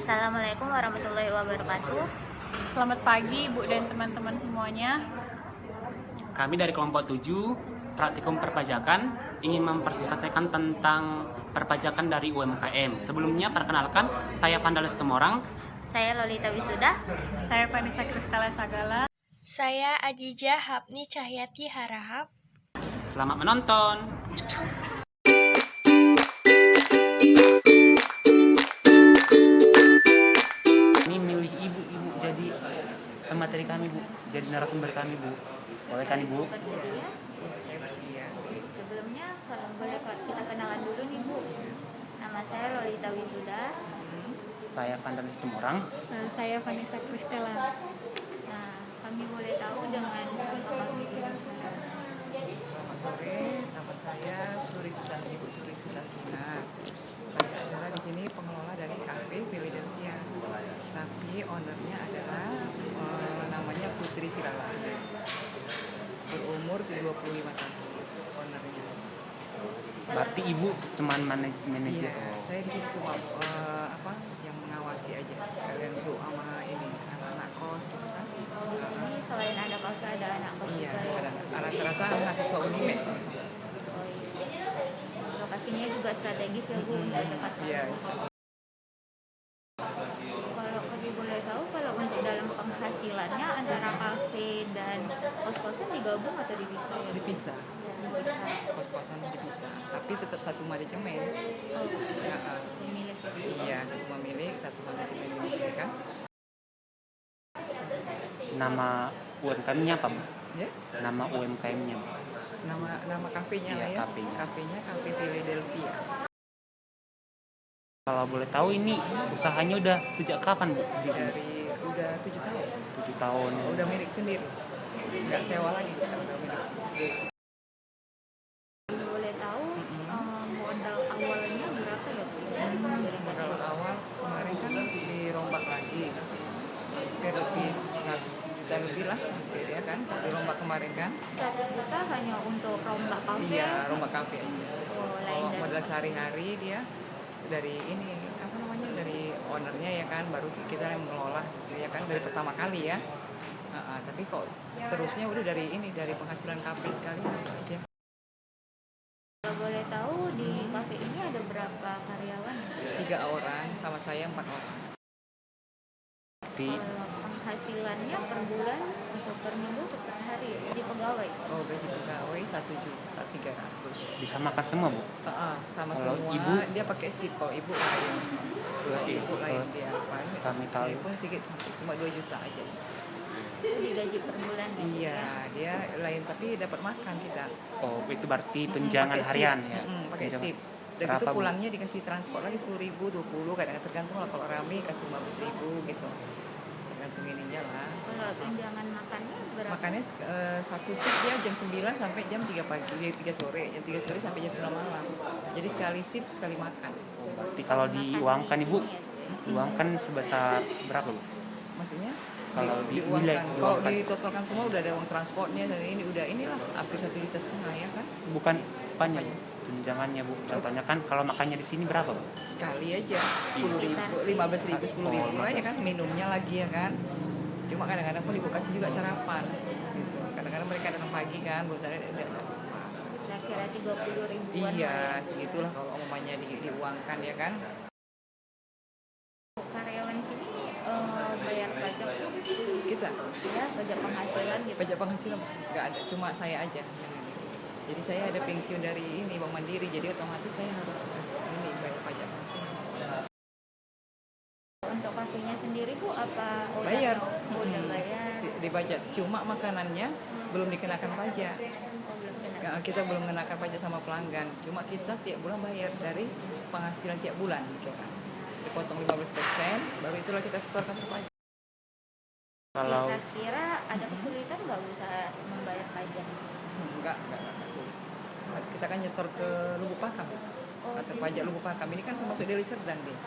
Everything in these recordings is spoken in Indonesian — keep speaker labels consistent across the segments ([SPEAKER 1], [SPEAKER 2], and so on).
[SPEAKER 1] Assalamualaikum warahmatullahi wabarakatuh.
[SPEAKER 2] Selamat pagi Ibu dan teman-teman semuanya.
[SPEAKER 3] Kami dari kelompok 7 Praktikum Perpajakan ingin mempresentasikan tentang perpajakan dari UMKM. Sebelumnya perkenalkan, saya Vandales Temorang.
[SPEAKER 1] Saya Lolita Wisuda.
[SPEAKER 2] Saya Vanessa Kristala Sagala.
[SPEAKER 4] Saya Adijah Hapni Cahyati Harahap.
[SPEAKER 3] Selamat menonton. Ini milih ibu jadi pemateri kami, Bu. Jadi narasumber kami, Bu. Boleh kan, Ibu?
[SPEAKER 1] Bersedia?
[SPEAKER 5] Saya bersedia.
[SPEAKER 1] Sebelumnya kalau boleh kita kenalan dulu nih, Bu. Nama saya Lolita Wisuda.
[SPEAKER 3] Saya Vandales Temorang.
[SPEAKER 2] Saya Vanessa Kristala.
[SPEAKER 1] Nah, kami boleh tahu dengan siapa kami di sana?
[SPEAKER 5] Selamat sore, nama saya Suri Susanti, Ibu Suri Susantina. Saya adalah di sini pengelola dari Cafe Philadelphia. Tapi ownernya adalah namanya Putri Siralahi. Berumur 25 tahun ownernya.
[SPEAKER 3] Berarti Ibu cuman manajer.
[SPEAKER 5] Iya, saya di sini cuma yang mengawasi aja. Kalian untuk sama ini anak-anak kos gitu kan.
[SPEAKER 1] Ini selain ada kafe ada anak kos
[SPEAKER 5] Iya,
[SPEAKER 1] juga ya?
[SPEAKER 5] rata-rata mahasiswa Unimed sih.
[SPEAKER 1] Oh, iya. Lokasinya juga strategis ya, Bu, untuk dekat
[SPEAKER 5] Iya.
[SPEAKER 1] kampus. Kalau kami boleh tahu, kalau untuk dalam penghasilannya antara kafe dan kos-kosan digabung atau dipisah ya?
[SPEAKER 5] Dipisah.
[SPEAKER 1] Dipisah.
[SPEAKER 5] Kos-kosan dipisah, tapi tetap satu manajemen.
[SPEAKER 1] Oh,
[SPEAKER 5] Ya,
[SPEAKER 1] pemilik.
[SPEAKER 5] iya, satu pemilik, satu manajemen ini kan.
[SPEAKER 3] Nama UMKM-nya apa, Bu?
[SPEAKER 5] Ya,
[SPEAKER 3] Nama UMKM-nya, Bu?
[SPEAKER 5] nama kafenya lah
[SPEAKER 3] Iya,
[SPEAKER 5] ya.
[SPEAKER 3] kafenya.
[SPEAKER 5] Kafenya Cafe Philadelphia.
[SPEAKER 3] Kalau boleh tahu ini usahanya udah sejak kapan, Bu?
[SPEAKER 5] Dari udah 7 tahun.
[SPEAKER 3] 7 tahun.
[SPEAKER 5] Udah milik sendiri. Nggak sewa lagi, kita udah milik sendiri.
[SPEAKER 1] Boleh tahu modal awalnya berapa ya, Bu?
[SPEAKER 5] Modal awal kemarin kan dirombak lagi. Hampir lebih 100 juta lebih lah, ya kan? Dirombak kemarin kan?
[SPEAKER 1] 100 juta hanya untuk rombak kafe.
[SPEAKER 5] Iya, rombak kafe aja.
[SPEAKER 1] Oh, lain
[SPEAKER 5] Oh,
[SPEAKER 1] dari
[SPEAKER 5] modal sehari-hari dia dari ini dari ownernya ya kan, baru kita yang mengelola gitu ya kan, dari pertama kali ya. Tapi kok seterusnya udah dari penghasilan kafe sekali aja.
[SPEAKER 1] Kalau boleh tahu di kafe ini ada berapa karyawan?
[SPEAKER 5] 3 orang sama saya 4 orang.
[SPEAKER 1] Kalau penghasilannya per bulan atau per minggu atau per hari ya? Di pegawai.
[SPEAKER 5] Oh, gaji pegawai 1.300.000.
[SPEAKER 3] Bisa makan semua, Bu?
[SPEAKER 5] Sama
[SPEAKER 3] Kalau
[SPEAKER 5] semua.
[SPEAKER 3] ibu?
[SPEAKER 5] Dia pakai sip, kalau ibu lain. Ibu lain dia paling
[SPEAKER 3] Kami tahu.
[SPEAKER 5] saya pun sedikit cuma 2 juta aja.
[SPEAKER 1] Itu digaji per bulan ya?
[SPEAKER 5] Iya, dia lain tapi dapat makan kita.
[SPEAKER 3] Oh, itu berarti tunjangan
[SPEAKER 5] Pakai
[SPEAKER 3] harian
[SPEAKER 5] sip.
[SPEAKER 3] ya?
[SPEAKER 5] Pakai
[SPEAKER 3] Tunjangan.
[SPEAKER 5] sip. Dan
[SPEAKER 3] Berapa,
[SPEAKER 5] itu
[SPEAKER 3] Bu?
[SPEAKER 5] pulangnya dikasih transport lagi 10.000, 20, kadang tergantung lah, kalau rame kasih 15.000 gitu. Tergantung ininya lah.
[SPEAKER 1] Kalau tunjangan makannya berapa?
[SPEAKER 5] Makannya satu sip dia jam 9 sampai jam 3 pagi, 3 sore, jam 3 sore sampai jam 9 malam. Jadi sekali sip, sekali makan.
[SPEAKER 3] Oh, berarti kalau diuangkan, Ibu, diuangkan sebesar berapa, Bu?
[SPEAKER 5] Maksudnya
[SPEAKER 3] Kalau
[SPEAKER 5] diuangkan. Kalau
[SPEAKER 3] diuangkan.
[SPEAKER 5] ditotalkan semua udah ada uang transportnya dan ini udah inilah hampir 1,5 juta ya kan.
[SPEAKER 3] Bukan apanya, Bu? Tunjangannya, Bu. Contohnya kan kalau makannya di sini berapa, Bu?
[SPEAKER 5] Sekali aja 10.000, 15.000, 10.000 lah ya kan, minumnya lagi ya kan. Cuma kadang-kadang pun ibu kasih juga sarapan gitu. Kadang-kadang mereka datang pagi kan, belum ada sarapan.
[SPEAKER 1] Kira-kira 30 ribuan.
[SPEAKER 5] Iya, segitulah kalau umumnya diuangkan ya kan.
[SPEAKER 1] Karyawan sini bayar pajak
[SPEAKER 5] Kita
[SPEAKER 1] ya, pajak penghasilan gitu.
[SPEAKER 5] pajak penghasilan nggak ada, cuma saya aja yang ini. Jadi saya ada pensiun dari ini Bank Mandiri, jadi otomatis saya harus ini bayar pajak penghasilan.
[SPEAKER 1] Untuk kafenya sendiri, Bu, apa udah
[SPEAKER 5] Bayar.
[SPEAKER 1] udah bayar?
[SPEAKER 5] Dipajak, cuma makanannya belum dikenakan pajak.
[SPEAKER 1] Oh, belum kena.
[SPEAKER 5] Kita belum mengenakan pajak sama pelanggan, cuma kita tiap bulan bayar dari penghasilan tiap bulan kira. Dipotong 15%, baru itulah kita setorkan ke pajak.
[SPEAKER 3] Kalau
[SPEAKER 1] Kira-kira ada kesulitan nggak usaha membayar pajak?
[SPEAKER 5] Enggak sulit. Kita kan nyetor ke Lubuk Pakam. Atau pajak Lubuk Pakam ini kan termasuk Deli Serdang deh.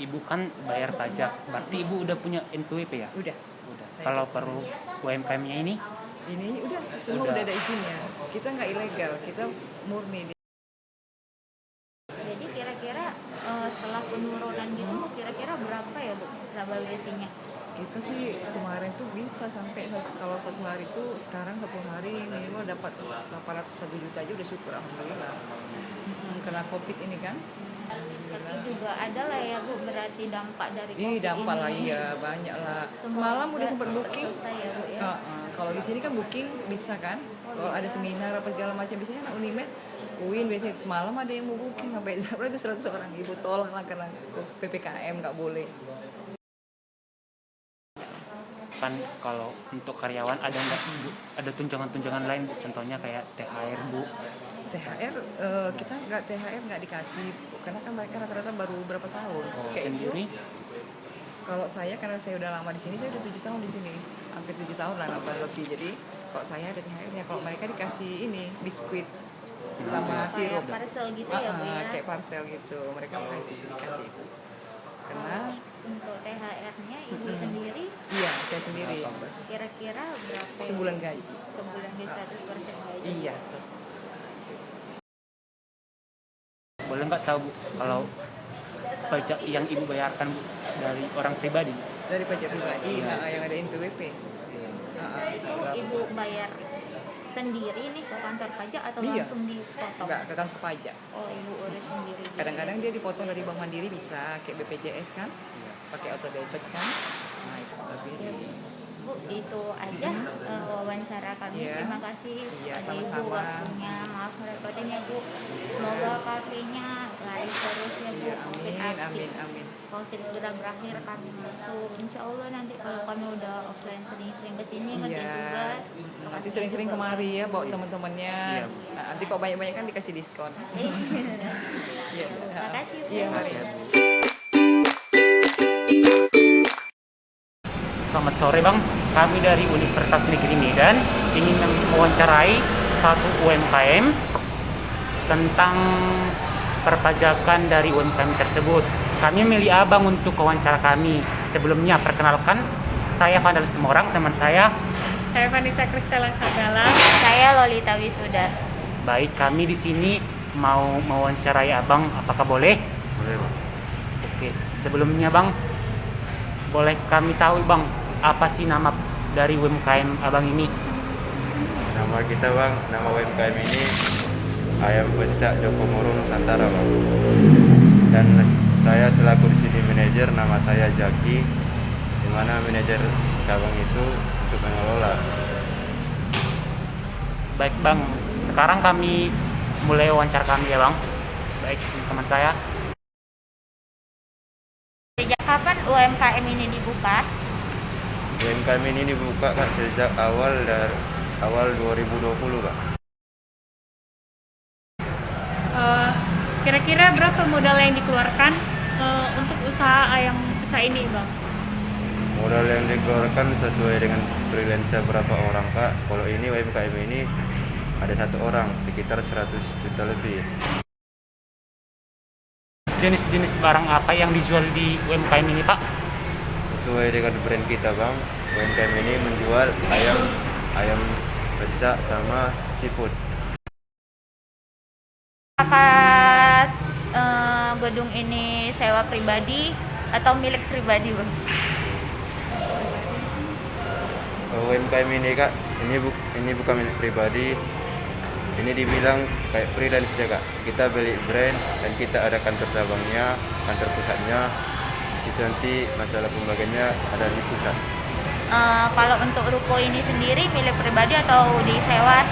[SPEAKER 3] Ibu kan bayar pajak, berarti Ibu udah punya NPWP ya?
[SPEAKER 5] Udah.
[SPEAKER 3] Udah.
[SPEAKER 5] Saya
[SPEAKER 3] Kalau perlu UMKM-nya ini,
[SPEAKER 5] Ini udah semua
[SPEAKER 3] Udah.
[SPEAKER 5] udah ada izinnya. Kita nggak ilegal, kita murni.
[SPEAKER 1] Jadi kira-kira setelah penurunan gitu bagasinya?
[SPEAKER 5] Kita sih kemarin tuh bisa sampai kalau satu hari tuh, sekarang satu hari minimal dapat 801 juta aja udah syukur alhamdulillah. Kena covid ini kan.
[SPEAKER 1] Tapi juga ada lah ya Bu, berarti dampak dari
[SPEAKER 5] Ih,
[SPEAKER 1] COVID
[SPEAKER 5] dampak lah,
[SPEAKER 1] ini.
[SPEAKER 5] iya banyak lah.
[SPEAKER 1] Semua
[SPEAKER 5] Semalam udah
[SPEAKER 1] nggak
[SPEAKER 5] sempat booking.
[SPEAKER 1] selesai ya Bu ya.
[SPEAKER 5] Kalau di sini kan booking bisa kan. Kalau ada seminar apa segala macam biasanya anak Unimed, UIN biasanya semalam ada yang mau booking sampai berapa itu 100 orang. Ibu tolak lah karena PPKM nggak boleh.
[SPEAKER 3] Kan kalau untuk karyawan ada nggak Bu? Ada tunjangan-tunjangan lain Bu? Contohnya kayak THR Bu.
[SPEAKER 5] THR kita nggak dikasih karena kan mereka rata-rata baru berapa tahun.
[SPEAKER 3] Oh,
[SPEAKER 5] Kayak
[SPEAKER 3] sendiri?
[SPEAKER 5] itu, kalau saya karena saya udah lama di sini, saya udah 7 tahun di sini, hampir 7 tahun lah nambah lebih. Jadi kalau saya ada THR-nya, kalau mereka dikasih ini biskuit sama sirup.
[SPEAKER 1] Kayak parcel gitu ya Bu ya.
[SPEAKER 5] Kayak parcel gitu, mereka dikasih itu. Karena
[SPEAKER 1] Untuk THR-nya Ibu sendiri
[SPEAKER 5] iya saya sendiri
[SPEAKER 1] kira-kira berapa?
[SPEAKER 5] sebulan gaji.
[SPEAKER 1] Sebulan di 100% gaji.
[SPEAKER 5] Iya.
[SPEAKER 3] Boleh nggak tahu Bu kalau pajak yang Ibu bayarkan Bu dari orang pribadi?
[SPEAKER 5] Dari pajak pribadi, yang ada NPWP.
[SPEAKER 1] Itu Ibu bayar sendiri nih ke kantor pajak atau
[SPEAKER 5] Iya.
[SPEAKER 1] langsung dipotong?
[SPEAKER 5] Enggak, ke kantor pajak.
[SPEAKER 1] Oh, Ibu urus sendiri.
[SPEAKER 5] Kadang-kadang dia dipotong dari Bank Mandiri bisa, kayak BPJS kan, pakai auto debit kan. Nah itu tapi
[SPEAKER 1] Bu, itu aja wawancara kami.
[SPEAKER 5] Iya.
[SPEAKER 1] Terima kasih
[SPEAKER 5] Iya,
[SPEAKER 1] pada Ibu
[SPEAKER 5] sama-sama.
[SPEAKER 1] waktunya. Maaf merepotin ya Bu. Semoga kafenya laris terus ya Bu.
[SPEAKER 5] ya amin.
[SPEAKER 1] COVID segera berakhir, kami masuk. Insya Allah nanti kalau kami udah offline sering-sering kesini ngerti
[SPEAKER 5] Iya.
[SPEAKER 1] tugas.
[SPEAKER 5] Nanti sering-sering kemari ya bawa teman-temannya.
[SPEAKER 3] Iya.
[SPEAKER 5] Nah, nanti kok banyak-banyak kan dikasih diskon. Iya.
[SPEAKER 1] Terima kasih Bu.
[SPEAKER 5] Iya, mari.
[SPEAKER 3] Selamat sore Bang, kami dari Universitas Negeri Medan ingin mewawancarai satu UMKM tentang perpajakan dari UMKM tersebut. Kami milih Abang untuk wawancara kami. Sebelumnya perkenalkan, saya Vandalis Temorang, teman saya.
[SPEAKER 2] Saya Vanessa Kristela Sagala.
[SPEAKER 1] Saya Lolita Wisuda.
[SPEAKER 3] Baik, kami di sini mau mewawancarai Abang, apakah boleh?
[SPEAKER 6] Boleh Bang.
[SPEAKER 3] Oke, sebelumnya Bang, boleh kami tahu Bang, apa sih nama dari UMKM Abang ini?
[SPEAKER 6] Nama kita Bang, nama UMKM ini Ayam Pecak Joko Moro Nusantara Bang. Dan saya selaku di sini manajer, nama saya Jaki, di mana manajer cabang itu untuk mengelola.
[SPEAKER 3] Baik Bang, sekarang kami mulai wawancara kami ya Bang. Baik teman saya.
[SPEAKER 1] Sejak kapan UMKM ini dibuka?
[SPEAKER 6] UMKM ini dibuka Kak sejak awal 2020 Kak.
[SPEAKER 2] Kira-kira berapa modal yang dikeluarkan untuk usaha ayam pecah ini, Bang?
[SPEAKER 6] Modal yang dikeluarkan sesuai dengan freelancer berapa orang Kak. Kalau ini UMKM ini ada 1 orang sekitar 100 juta lebih.
[SPEAKER 3] Jenis-jenis barang apa yang dijual di UMKM ini Pak?
[SPEAKER 6] Sesuai dengan brand kita Bang, UMKM ini menjual ayam pecak sama seafood.
[SPEAKER 1] Apakah gedung ini sewa pribadi atau milik pribadi Bang?
[SPEAKER 6] UMKM ini Kak, ini bukan milik pribadi. Ini dibilang kayak freelance ya Kak. Kita beli brand dan kita ada kantor cabangnya, kantor pusatnya. Di situ nanti masalah pembagiannya ada di pusat.
[SPEAKER 1] Kalau untuk ruko ini sendiri milik pribadi atau disewa?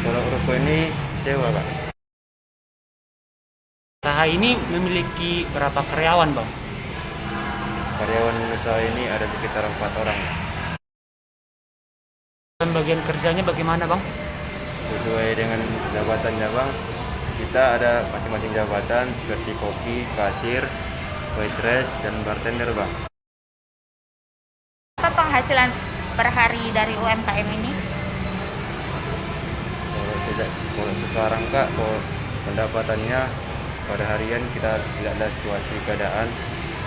[SPEAKER 6] Kalau ruko ini sewa Kak.
[SPEAKER 3] Usaha ini memiliki berapa karyawan Bang?
[SPEAKER 6] Karyawan usaha ini ada sekitar 4 orang.
[SPEAKER 3] Dan bagian kerjanya bagaimana Bang?
[SPEAKER 6] Sesuai dengan jabatannya Bang, kita ada masing-masing jabatan seperti koki, kasir, waitress, dan bartender Bang.
[SPEAKER 1] Apa penghasilan per hari dari UMKM ini?
[SPEAKER 6] Kalau sekarang Kak, kalau pendapatannya pada harian kita tidak ada situasi keadaan,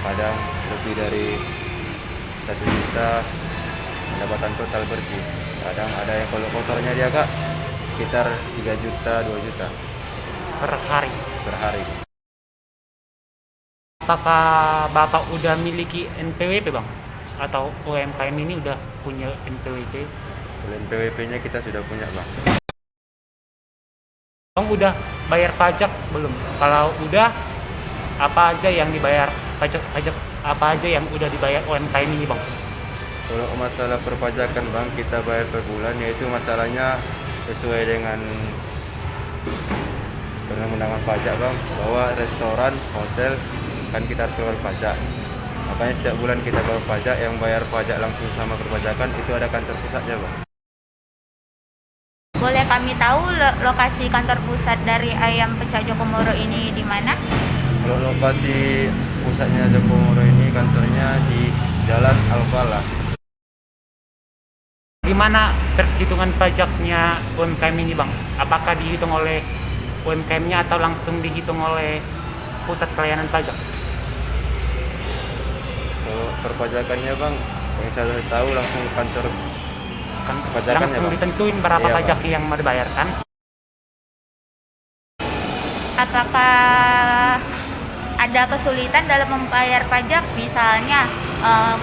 [SPEAKER 6] kadang lebih dari 1 juta pendapatan total bersih. Kadang ada yang kalau kotornya dia Kak sekitar 3 juta, 2 juta
[SPEAKER 3] Per hari.
[SPEAKER 6] per hari.
[SPEAKER 3] Apakah Bapak udah miliki NPWP Bang? Atau UMKM ini udah punya NPWP?
[SPEAKER 6] Kalau NPWP-nya kita sudah punya Bang.
[SPEAKER 3] Bang udah bayar pajak belum? Kalau udah, apa aja yang dibayar pajak apa aja yang udah dibayar UMKM ini Bang?
[SPEAKER 6] Kalau masalah perpajakan Bang, kita bayar per bulan, yaitu masalahnya sesuai dengan undang-undangan pajak Bang, bahwa restoran, hotel kan kita harus keluar pajak. Makanya setiap bulan kita bayar pajak, yang bayar pajak langsung sama perpajakan itu ada kantor pusatnya Bang.
[SPEAKER 1] Boleh kami tahu lokasi kantor pusat dari Ayam Pecak Jokomoro ini di mana?
[SPEAKER 6] Kalau lokasi pusatnya Jokomoro ini kantornya di Jalan Al-Falah.
[SPEAKER 3] Gimana perhitungan pajaknya UMKM ini Bang? Apakah dihitung oleh UMKM-nya atau langsung dihitung oleh pusat pelayanan pajak?
[SPEAKER 6] Kalau perpajakannya Bang, yang saya tahu langsung kantor
[SPEAKER 3] Kan
[SPEAKER 6] pajakannya,
[SPEAKER 3] langsung
[SPEAKER 6] Bang.
[SPEAKER 3] ditentuin berapa
[SPEAKER 6] Iya,
[SPEAKER 3] pajak
[SPEAKER 6] Bang.
[SPEAKER 3] yang mau dibayarkan?
[SPEAKER 1] Apakah ada kesulitan dalam membayar pajak? Misalnya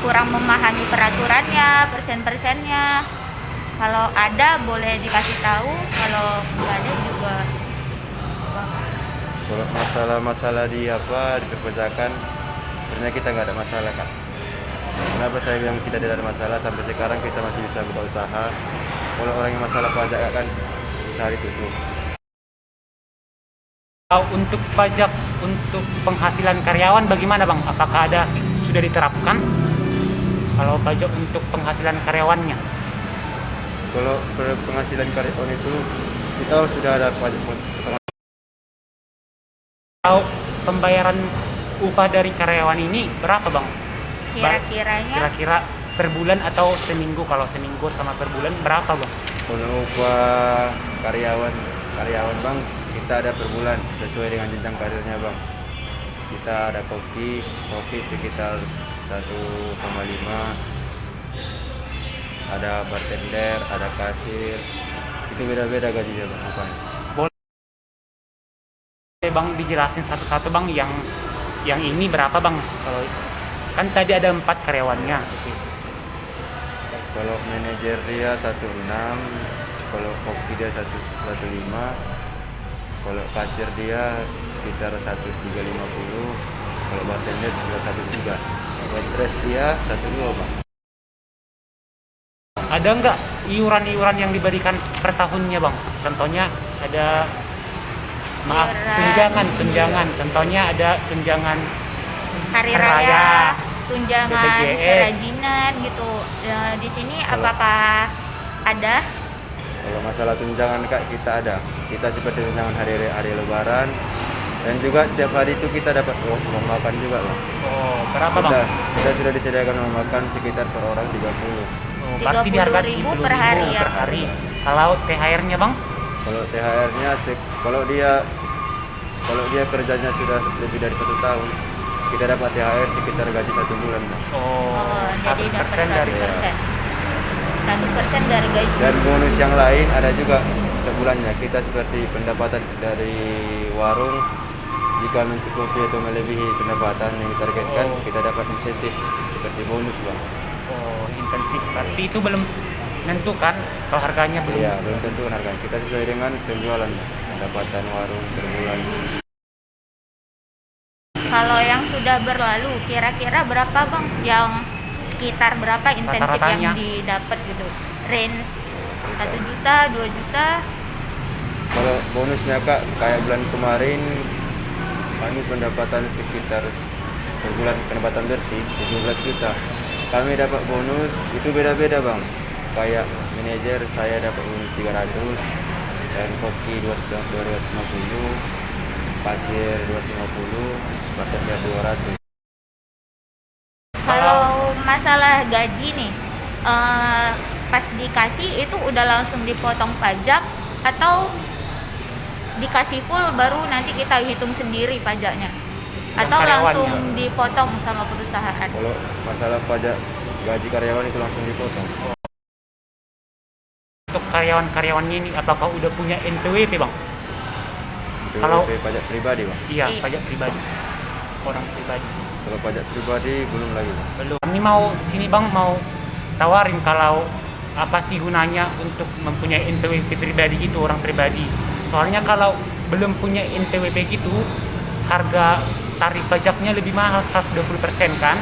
[SPEAKER 1] kurang memahami peraturannya, persen-persennya. Kalau ada boleh dikasih tahu, kalau nggak ada juga.
[SPEAKER 6] Kalau masalah di perpajakan, sebenarnya kita nggak ada masalah Kak. Kenapa saya bilang kita tidak ada masalah? Sampai sekarang kita masih bisa buka usaha. Kalau orang yang masalah pajak kan usaha ditutup.
[SPEAKER 3] Kalau untuk pajak untuk penghasilan karyawan bagaimana Bang? Apakah ada sudah diterapkan? Kalau pajak untuk penghasilan karyawannya?
[SPEAKER 6] Kalau penghasilan karyawan itu kita sudah ada pajak.
[SPEAKER 3] Kalau pembayaran upah dari karyawan ini berapa Bang?
[SPEAKER 1] Kira-kiranya
[SPEAKER 3] Kira-kira per bulan atau seminggu? Kalau seminggu sama per bulan berapa Bang?
[SPEAKER 6] Kalau upah karyawan Bang, kita ada per bulan sesuai dengan jenjang karirnya Bang. Kita ada koki sekitar 1,5, ada bartender, ada kasir, itu beda-beda gajinya Bang. Apanya?
[SPEAKER 3] Boleh Bang dijelasin satu-satu Bang yang ini berapa Bang? Kalau kan tadi ada 4 karyawannya.
[SPEAKER 6] Kalau manajer dia 16, kalau koki dia 115, kalau kasir dia sekitar 1350, kalau bartender sekitar 13, waitress dia 12 Bang.
[SPEAKER 3] Ada nggak iuran-iuran yang diberikan per tahunnya Bang? Contohnya ada
[SPEAKER 1] Iuran.
[SPEAKER 3] tunjangan. Contohnya ada tunjangan
[SPEAKER 1] hari
[SPEAKER 3] Raya,
[SPEAKER 1] raya, tunjangan
[SPEAKER 3] BPJS.
[SPEAKER 1] kerajinan gitu. Di sini apakah ada?
[SPEAKER 6] Kalau masalah tunjangan Kak, kita ada. Kita seperti tunjangan hari Lebaran, dan juga setiap hari itu kita dapat uang makan juga Bang.
[SPEAKER 3] Oh, berapa Bang?
[SPEAKER 6] Kita sudah disediakan uang makan sekitar per orang 30.
[SPEAKER 3] Oh, berarti dihargai
[SPEAKER 1] 30.000 per hari ya?
[SPEAKER 3] per hari. Kalau THR-nya Bang?
[SPEAKER 6] Kalau THR-nya kalau dia kerjanya sudah lebih dari 1 tahun, kita dapat THR sekitar gaji 1 bulan Bang.
[SPEAKER 1] Oh, jadi
[SPEAKER 3] 100%
[SPEAKER 1] dapat
[SPEAKER 3] dari
[SPEAKER 1] 100%. 100% dari gaji.
[SPEAKER 6] Dan bonus yang lain ada juga sebulannya. Kita seperti pendapatan dari warung, jika mencukupi atau melebihi pendapatan yang ditargetkan, kita dapat insentif seperti bonus Bang.
[SPEAKER 3] Oh, intensif. Berarti itu belum menentukan kalau harganya belum.
[SPEAKER 6] Iya, belum tentu harganya. Kita sesuai dengan penjualan, pendapatan warung per bulan.
[SPEAKER 1] Kalau yang sudah berlalu, kira-kira berapa Bang? Yang sekitar berapa intensif
[SPEAKER 3] Rata-ratanya.
[SPEAKER 1] yang didapat gitu? Range 1 juta, 2 juta?
[SPEAKER 6] Kalau bonusnya Kak, kayak bulan kemarin kami pendapatan sekitar per bulan pendapatan bersih 17 juta. Kami dapat bonus itu beda-beda Bang. Kayak manajer saya dapat bonus 300, dan koki 250, pasir 250, bartender 200.
[SPEAKER 1] Kalau masalah gaji nih, pas dikasih itu udah langsung dipotong pajak atau dikasih full baru nanti kita hitung sendiri pajaknya? Atau
[SPEAKER 3] karyawannya.
[SPEAKER 1] langsung dipotong sama perusahaan?
[SPEAKER 6] Kalau masalah pajak gaji karyawan itu langsung dipotong.
[SPEAKER 3] Untuk karyawan-karyawannya ini apakah udah punya NPWP Bang?
[SPEAKER 6] Itu
[SPEAKER 3] Kalau-
[SPEAKER 6] pajak pribadi Bang.
[SPEAKER 3] Iya,
[SPEAKER 1] Iya.
[SPEAKER 3] pajak pribadi. orang pribadi.
[SPEAKER 6] Kalau pajak pribadi belum lagi, Bang.
[SPEAKER 3] Belum. Kami mau sini Bang mau tawarin kalau apa sih gunanya untuk mempunyai NPWP pribadi gitu, orang pribadi. Soalnya kalau belum punya NPWP gitu, harga tarif pajaknya lebih mahal 120% kan.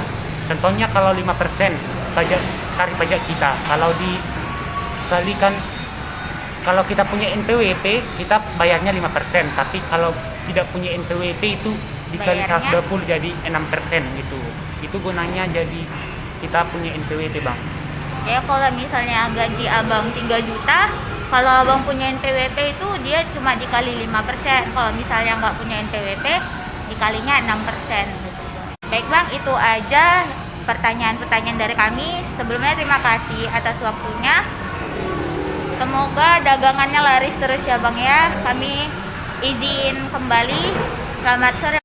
[SPEAKER 3] Contohnya kalau 5% tarif pajak kita, kalau dikalikan, kalau kita punya NPWP kita bayarnya 5%, tapi kalau tidak punya NPWP itu dikali
[SPEAKER 1] Bayarnya?
[SPEAKER 3] 120 jadi 6% gitu. Itu gunanya jadi kita punya NPWP Bang.
[SPEAKER 1] Ya kalau misalnya gaji abang 3 juta, kalau abang punya NPWP itu dia cuma dikali 5%. Kalau misalnya nggak punya NPWP, dikalinya 6% gitu. Baik Bang, itu aja pertanyaan-pertanyaan dari kami. Sebelumnya terima kasih atas waktunya. Semoga dagangannya laris terus ya Bang ya. Kami izin kembali. Selamat sore